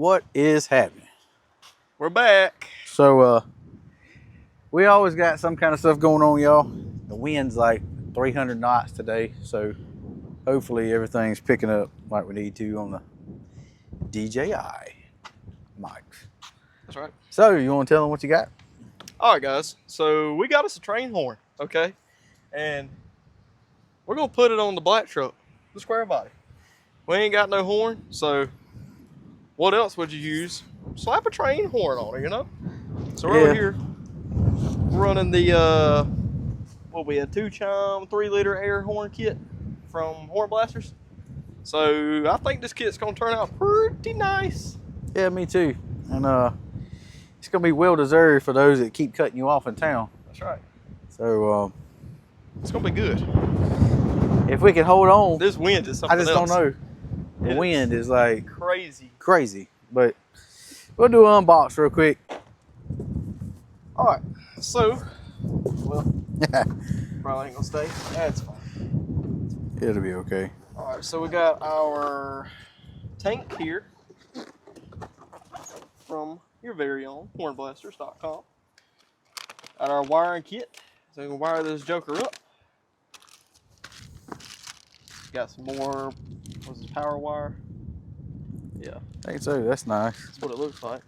What is happening? We're back. So, we always got some kind of stuff going on, y'all. The wind's like 300 knots today, so hopefully everything's picking up like we need to on the DJI mics. That's right. So, you want to tell them what you got? All right, guys. So we got us a train horn, okay? And we're going to put it on the black truck, the Squarebody. We ain't got no horn, so what else would you use? Slap a train horn on it, you know? So we're over here running the, what we had, 2-chime, 3-liter air horn kit from Horn Blasters. So I think this kit's going to turn out pretty nice. Yeah, me too. And it's going to be well deserved for those that keep cutting you off in town. That's right. So it's going to be good. If we can hold on. This wind is something else. I just don't know. The wind is like crazy. But we'll do an unbox real quick. All right. So, well, probably ain't gonna stay. That's fine. It'll be okay. All right. So we got our tank here from your very own hornblasters.com. Got our wiring kit, so we can wire this joker up. Got some more. What's this, power wire? Yeah. I think so. That's nice. That's what it looks like.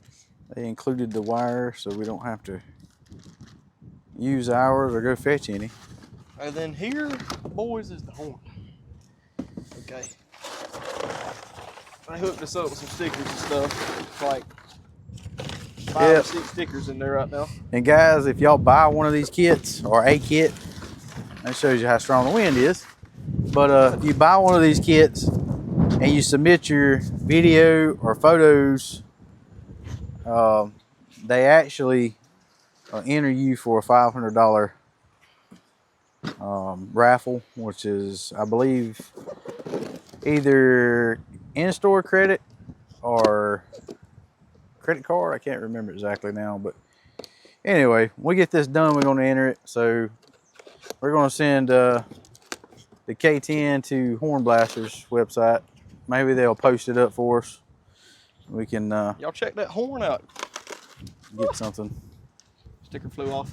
They included the wire, so we don't have to use ours or go fetch any. And then here, boys, is the horn. Okay. I hooked this up with some stickers and stuff. It's like 5 or 6 stickers in there right now. And guys, if y'all buy one of these kits or a kit, that shows you how strong the wind is. But if you buy one of these kits and you submit your video or photos, they actually enter you for a $500 raffle, which is, I believe, either in-store credit or credit card. I can't remember exactly now, but anyway, when we get this done, we're going to enter it. So we're going to send the K10 to Horn Blasters website. Maybe they'll post it up for us. We can y'all check that horn out. Get something. Sticker flew off.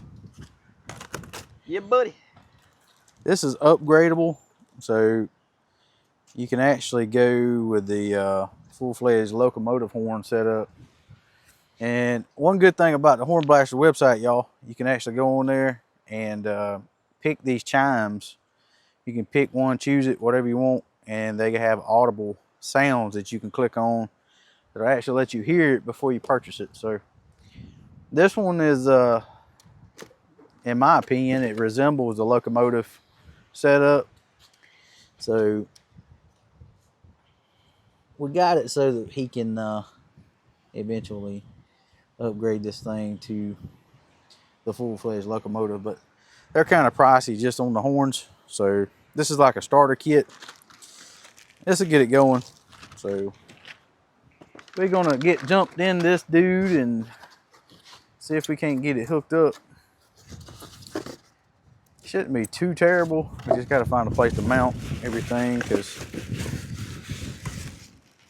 Yeah, buddy. This is upgradable, so you can actually go with the full-fledged locomotive horn setup. And one good thing about the Horn Blaster website, y'all, you can actually go on there and pick these chimes. You can pick one, choose it, whatever you want, and they have audible sounds that you can click on that'll actually let you hear it before you purchase it. So this one is, in my opinion, it resembles the locomotive setup. So we got it so that he can eventually upgrade this thing to the full-fledged locomotive, but they're kind of pricey just on the horns. So this is like a starter kit. This will get it going. So we're gonna get jumped in this dude and see if we can't get it hooked up. Shouldn't be too terrible. We just gotta find a place to mount everything, because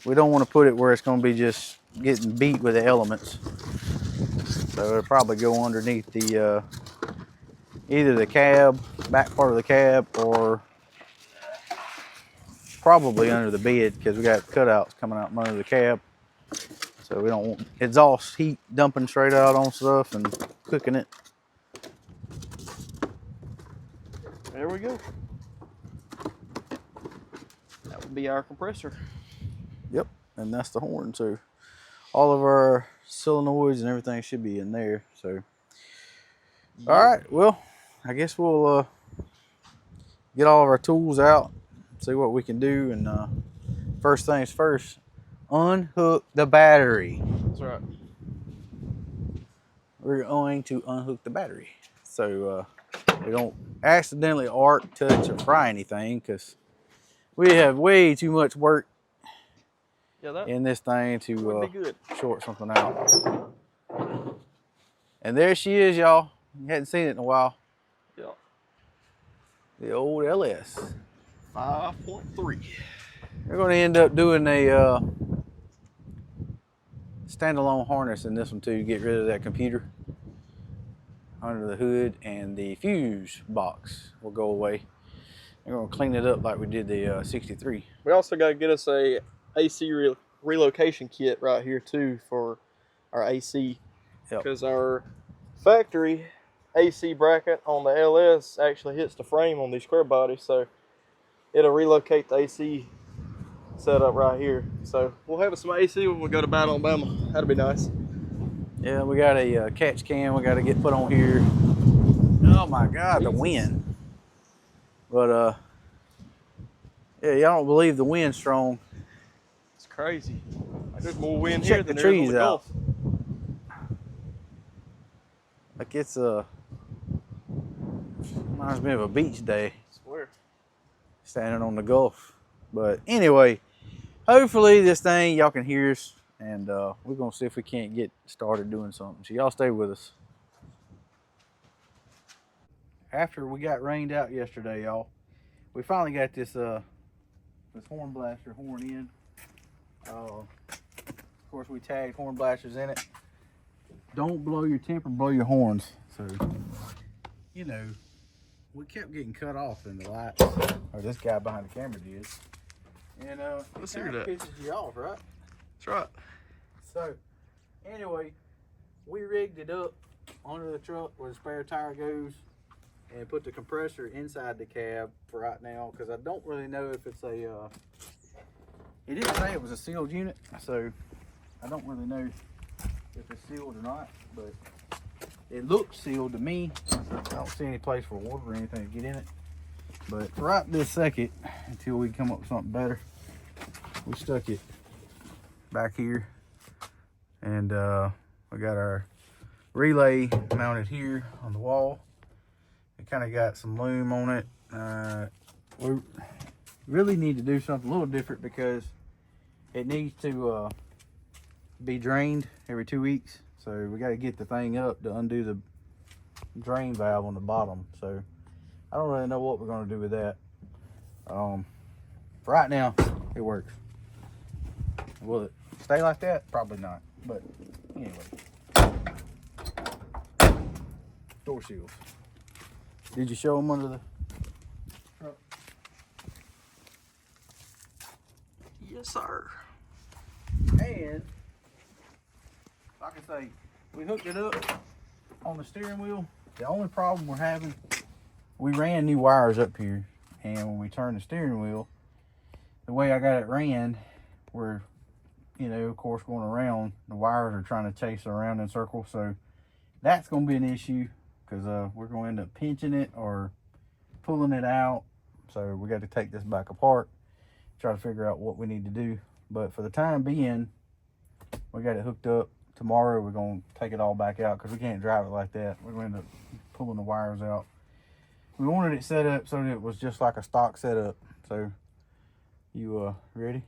we don't want to put it where it's gonna be just getting beat with the elements. So it'll probably go underneath the either the cab, back part of the cab, or probably under the bed, because we got cutouts coming out from under the cab. So we don't want exhaust heat dumping straight out on stuff and cooking it. There we go. That would be our compressor. Yep, and that's the horn. So all of our solenoids and everything should be in there. So all right, well, I guess we'll get all of our tools out, see what we can do, and first things first, unhook the battery. That's right. We're going to unhook the battery so we don't accidentally arc, touch, or fry anything, because we have way too much work in this thing to short something out. And there she is, y'all. You hadn't seen it in a while. Yeah. The old LS. 5.3. We're going to end up doing a standalone harness in this one too to get rid of that computer under the hood, and the fuse box will go away. We're gonna clean it up like we did the 63. We also got to get us a AC relocation kit right here too for our AC, because our factory AC bracket on the LS actually hits the frame on these Squarebody, so it'll relocate the AC setup right here. So we'll have some AC when we go to Battle, Alabama. That'll be nice. Yeah, we got a catch can we got to get put on here. Oh my God, the wind! But yeah, y'all don't believe the wind's strong. It's crazy. There's more wind Check here than the there is on trees the out. Gulf. Like it's reminds me of a beach day. I swear. Standing on the Gulf. But anyway, hopefully this thing y'all can hear us, and we're gonna see if we can't get started doing something. So y'all stay with us. After we got rained out yesterday, y'all, we finally got this this horn blaster horn in. Of course, we tagged horn blasters in it. Don't blow your temper, blow your horns. So, you know, we kept getting cut off in the lights, or this guy behind the camera did. And Let's it hear kinda that. pisses you off, right? That's right. So, anyway, we rigged it up under the truck where the spare tire goes, and put the compressor inside the cab for right now, because I don't really know if it's a it didn't say it was a sealed unit, so I don't really know if it's sealed or not, but it looks sealed to me. I don't see any place for water or anything to get in it. But right this second, until we come up with something better, we stuck it back here, and we got our relay mounted here on the wall. It kind of got some loom on it. We really need to do something a little different, because it needs to be drained every 2 weeks. So we got to get the thing up to undo the drain valve on the bottom. So I don't really know what we're going to do with that. Right now, it works. Will it stay like that? Probably not. But anyway, door seals. Did you show them under the truck? Yes, sir. And like I say, we hooked it up on the steering wheel. The only problem we're having, we ran new wires up here, and when we turned the steering wheel, the way I got it ran, we're, you know, of course, going around, the wires are trying to chase around in circles. So that's going to be an issue, because we're going to end up pinching it or pulling it out. So we got to take this back apart, try to figure out what we need to do. But for the time being, we got it hooked up. Tomorrow we're going to take it all back out, because we can't drive it like that. We're going to end up pulling the wires out. We wanted it set up so that it was just like a stock setup. So you ready?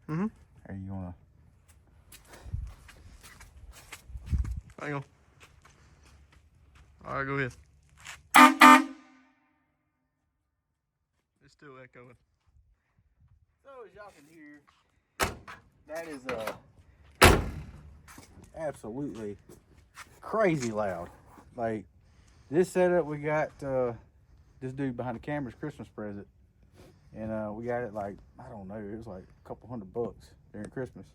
Mm-hmm. Or you want to? Hang on. All right, go ahead. It's still echoing. So as y'all can hear, that is absolutely crazy loud. Like, this setup we got this dude behind the camera's Christmas present, and we got it like, I don't know, it was like a couple $100 during Christmas,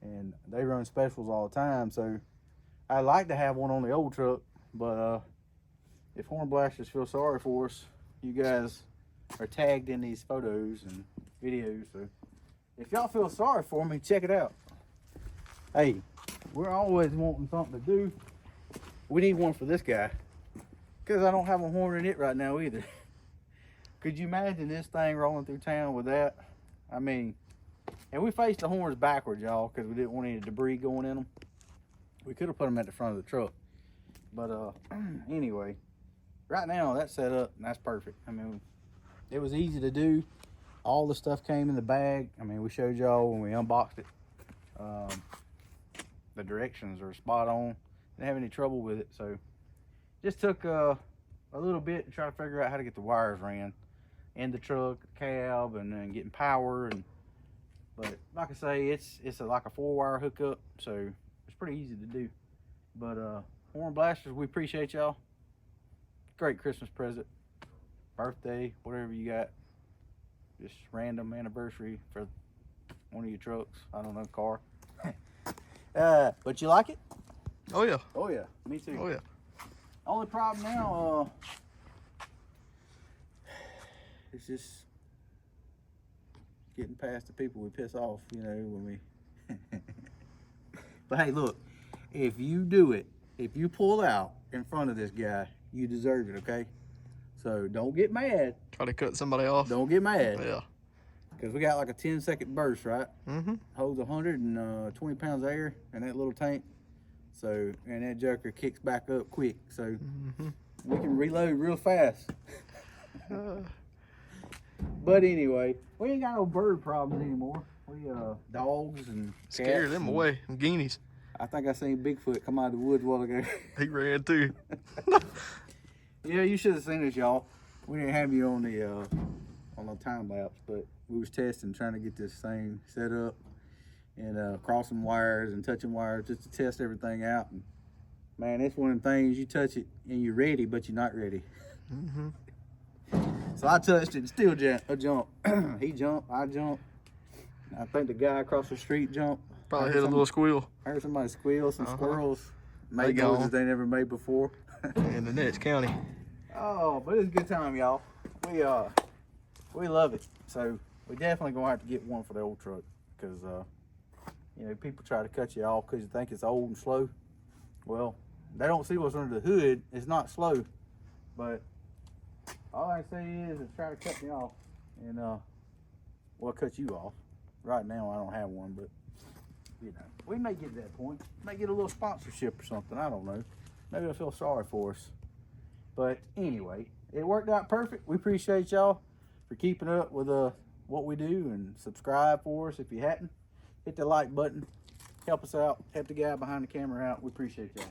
and they run specials all the time. So I'd like to have one on the old truck, but if horn blasters feel sorry for us, you guys are tagged in these photos and videos, so if y'all feel sorry for me, check it out. Hey, we're always wanting something to do. We need one for this guy, because I don't have a horn in it right now either. Could you imagine this thing rolling through town with that? I mean, and we faced the horns backwards, y'all, because we didn't want any debris going in them. We could have put them at the front of the truck, but anyway, right now that's set up and that's perfect. I mean, it was easy to do. All the stuff came in the bag. I mean, we showed y'all when we unboxed it. The directions are spot on. Didn't have any trouble with it, so just took a little bit to try to figure out how to get the wires ran in the truck, the cab, and then getting power and But like I say, it's like a 4-wire hookup, so it's pretty easy to do. But horn blasters, we appreciate y'all. Great Christmas present, birthday, whatever you got. Just random anniversary for one of your trucks. I don't know, car. But you like it? Oh yeah. Oh yeah, me too. Oh yeah. Only problem now, it's just getting past the people we piss off, you know, when we. But hey, look, if you do it, if you pull out in front of this guy, you deserve it, okay? So don't get mad. Try to cut somebody off. Don't get mad. Yeah. Because we got like a 10-second burst, right? Mm-hmm. Holds 120 pounds of air in that little tank. So, and that joker kicks back up quick. So we can reload real fast. But anyway, we ain't got no bird problems anymore. We dogs and Scare cats them and, away. Guineas. I think I seen Bigfoot come out of the woods a while ago. He ran too. Yeah, you should have seen us, y'all. We didn't have you on the time lapse, but we was testing, trying to get this thing set up and crossing wires and touching wires just to test everything out. And man, it's one of the things, you touch it and you're ready, but you're not ready. So I touched it and still jump. He jumped, I jumped. I think the guy across the street jumped. Probably hit a little squeal. I heard somebody squeal, some squirrels They made noises they never made before. In the next county. Oh, but it's a good time, y'all. We love it. So we definitely gonna have to get one for the old truck because you know, people try to cut you off because you think it's old and slow. Well, they don't see what's under the hood. It's not slow, but all I say is try to cut me off, and well, cut you off. Right now, I don't have one, but you know, we may get to that point. May get a little sponsorship or something. I don't know. Maybe they'll feel sorry for us. But anyway, it worked out perfect. We appreciate y'all for keeping up with what we do, and subscribe for us if you hadn't. Hit the like button. Help us out. Help the guy behind the camera out. We appreciate y'all.